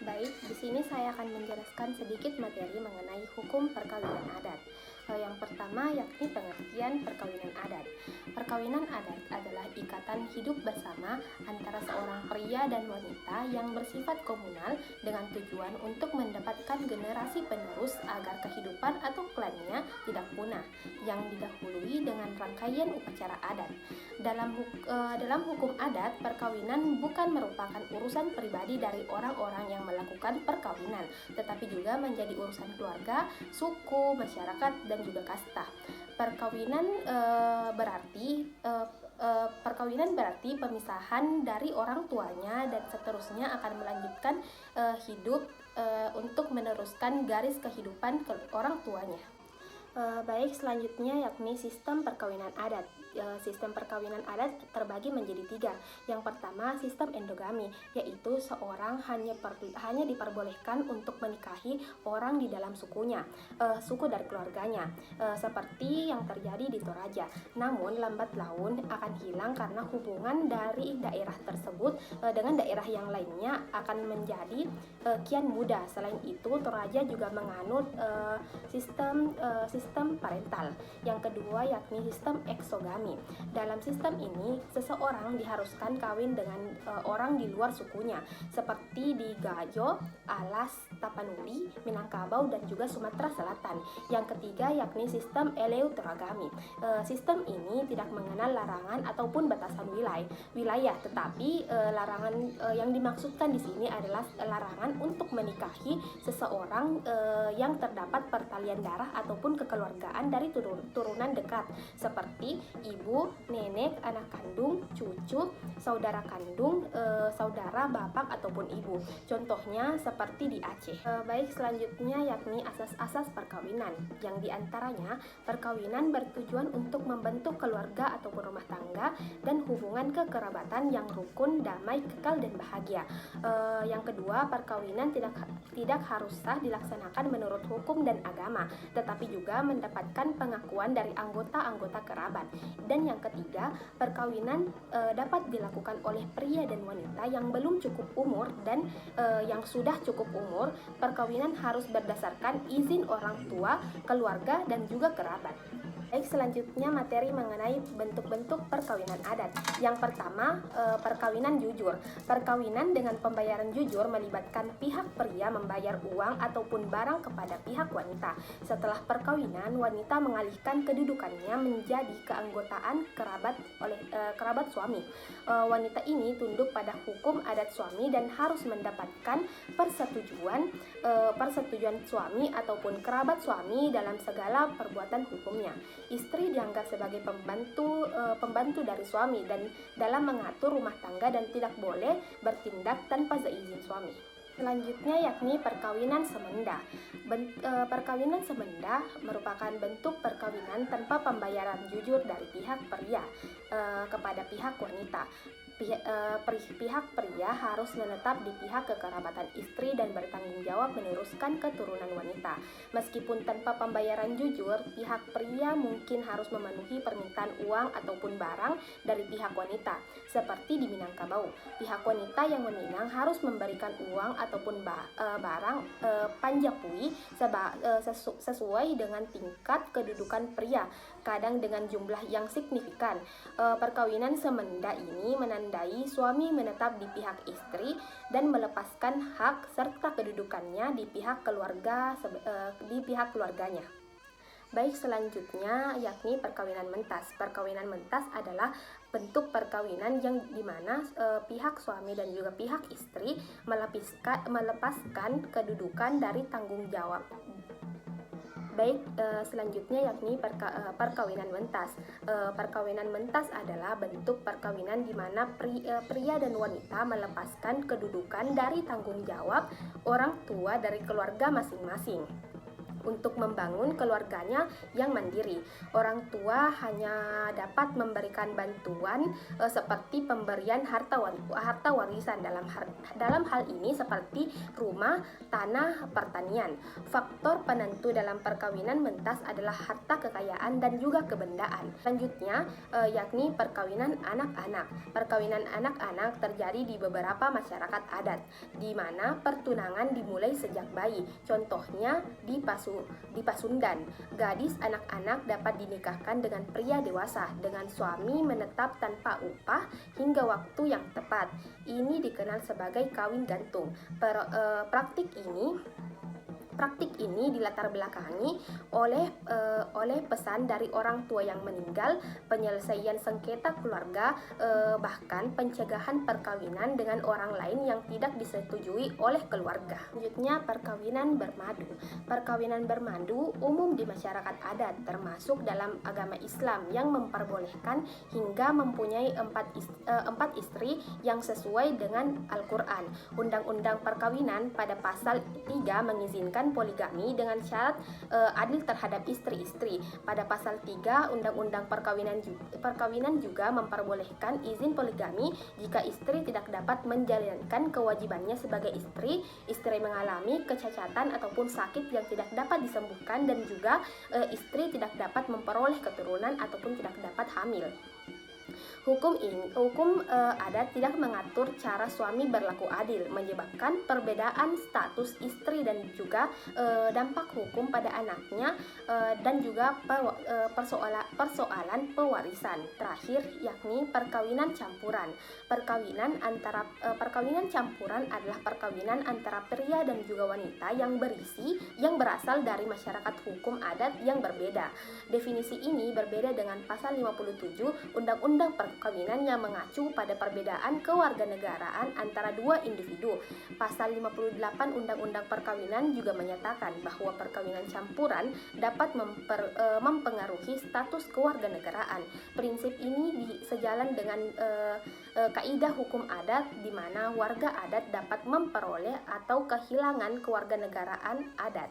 Baik, di sini saya akan menjelaskan sedikit materi mengenai hukum perkawinan adat. Yang pertama yakni pengertian perkawinan adat. Perkawinan adat adalah ikatan hidup bersama antara seorang pria dan wanita yang bersifat komunal dengan tujuan untuk mendapatkan generasi penerus agar kehidupan atau klannya tidak punah, yang didahului dengan rangkaian upacara adat. Dalam hukum adat, perkawinan bukan merupakan urusan pribadi dari orang-orang yang melakukan perkawinan, tetapi juga menjadi urusan keluarga, suku, masyarakat, dan juga kasta. Perkawinan berarti pemisahan dari orang tuanya dan seterusnya akan melanjutkan hidup untuk meneruskan garis kehidupan ke orang tuanya. Baik, selanjutnya yakni sistem perkawinan adat. Sistem perkawinan adat terbagi menjadi tiga. Yang pertama, sistem endogami, yaitu seorang hanya diperbolehkan untuk menikahi orang di dalam sukunya, suku dari keluarganya, seperti yang terjadi di Toraja. Namun lambat laun akan hilang karena hubungan dari daerah tersebut dengan daerah yang lainnya akan menjadi kian mudah. Selain itu, Toraja juga menganut sistem parental. Yang kedua yakni sistem eksogami. Dalam sistem ini, seseorang diharuskan kawin dengan orang di luar sukunya, seperti di Gayo, Alas, Tapanuli, Minangkabau, dan juga Sumatera Selatan. Yang ketiga yakni sistem eleuterogami. Sistem ini tidak mengenal larangan ataupun batasan wilayah, tetapi larangan yang dimaksudkan di sini adalah larangan untuk menikahi seseorang yang terdapat pertalian darah ataupun kekeluargaan dari turunan dekat, seperti ibu, nenek, anak kandung, cucu, saudara kandung, saudara bapak ataupun ibu. Contohnya seperti di Aceh. Baik, selanjutnya yakni asas-asas perkawinan, yang diantaranya perkawinan bertujuan untuk membentuk keluarga ataupun rumah tangga dan hubungan kekerabatan yang rukun, damai, kekal, dan bahagia. Yang kedua, perkawinan tidak harus sah dilaksanakan menurut hukum dan agama, tetapi juga mendapatkan pengakuan dari anggota-anggota kerabat. Dan yang ketiga, perkawinan dapat dilakukan oleh pria dan wanita yang belum cukup umur dan yang sudah cukup umur. Perkawinan harus berdasarkan izin orang tua, keluarga, dan juga kerabat. Baik, selanjutnya materi mengenai bentuk-bentuk perkawinan adat. Yang pertama, perkawinan jujur. Perkawinan dengan pembayaran jujur melibatkan pihak pria membayar uang ataupun barang kepada pihak wanita. Setelah perkawinan, wanita mengalihkan kedudukannya menjadi keanggotaan kerabat suami. Wanita ini tunduk pada hukum adat suami dan harus mendapatkan persetujuan suami ataupun kerabat suami dalam segala perbuatan hukumnya. Istri dianggap sebagai pembantu dari suami dan dalam mengatur rumah tangga dan tidak boleh bertindak tanpa seizin suami. Selanjutnya yakni perkawinan semenda. Perkawinan semenda merupakan bentuk perkawinan tanpa pembayaran jujur dari pihak pria kepada pihak wanita. Pihak pria harus menetap di pihak kekerabatan istri dan bertanggung jawab meneruskan keturunan wanita. Meskipun tanpa pembayaran jujur, pihak pria mungkin harus memenuhi permintaan uang ataupun barang dari pihak wanita. Seperti di Minangkabau, pihak wanita yang meminang harus memberikan uang ataupun barang panjapui sesuai dengan tingkat kedudukan pria, kadang dengan jumlah yang signifikan. Perkawinan semenda ini menandai suami menetap di pihak istri dan melepaskan hak serta kedudukannya di pihak keluarganya. Baik, selanjutnya yakni perkawinan mentas. Perkawinan mentas adalah bentuk perkawinan yang dimana pihak suami dan juga pihak istri melepaskan kedudukan dari tanggung jawab. Baik, selanjutnya yakni perkawinan mentas. Perkawinan mentas adalah bentuk perkawinan di mana pria dan wanita melepaskan kedudukan dari tanggung jawab orang tua dari keluarga masing-masing. untuk membangun keluarganya yang mandiri. Orang tua hanya dapat memberikan bantuan seperti pemberian harta warisan dalam hal ini seperti rumah, tanah, pertanian. Faktor penentu dalam perkawinan mentas adalah harta kekayaan dan juga kebendaan. Selanjutnya yakni perkawinan anak-anak. Perkawinan anak-anak terjadi di beberapa masyarakat adat, di mana pertunangan dimulai sejak bayi. Contohnya di Pasundan, gadis anak-anak dapat dinikahkan dengan pria dewasa dengan suami menetap tanpa upah hingga waktu yang tepat. Ini dikenal sebagai kawin gantung. Praktik ini dilatar belakangi oleh pesan dari orang tua yang meninggal, penyelesaian sengketa keluarga, bahkan pencegahan perkawinan dengan orang lain yang tidak disetujui oleh keluarga. Selanjutnya, perkawinan bermadu. Perkawinan bermadu umum di masyarakat adat, termasuk dalam agama Islam yang memperbolehkan hingga mempunyai 4 istri yang sesuai dengan Al-Quran. Undang-undang perkawinan pada pasal 3 mengizinkan poligami dengan syarat adil terhadap istri-istri. Pada pasal 3 Undang-Undang Perkawinan juga memperbolehkan izin poligami jika istri tidak dapat menjalankan kewajibannya sebagai istri mengalami kecacatan ataupun sakit yang tidak dapat disembuhkan, dan juga istri tidak dapat memperoleh keturunan ataupun tidak dapat hamil. Hukum adat tidak mengatur cara suami berlaku adil, menyebabkan perbedaan status istri dan juga dampak hukum pada anaknya, dan juga persoalan pewarisan. Terakhir yakni perkawinan campuran. Perkawinan campuran adalah perkawinan antara pria dan juga wanita yang berasal dari masyarakat hukum adat yang berbeda. Definisi ini berbeda dengan pasal 57 Undang-Undang Perkawinan yang mengacu pada perbedaan kewarganegaraan antara dua individu. Pasal 58 Undang-Undang Perkawinan juga menyatakan bahwa perkawinan campuran dapat mempengaruhi status kewarganegaraan. Prinsip ini sejalan dengan kaidah hukum adat di mana warga adat dapat memperoleh atau kehilangan kewarganegaraan adat.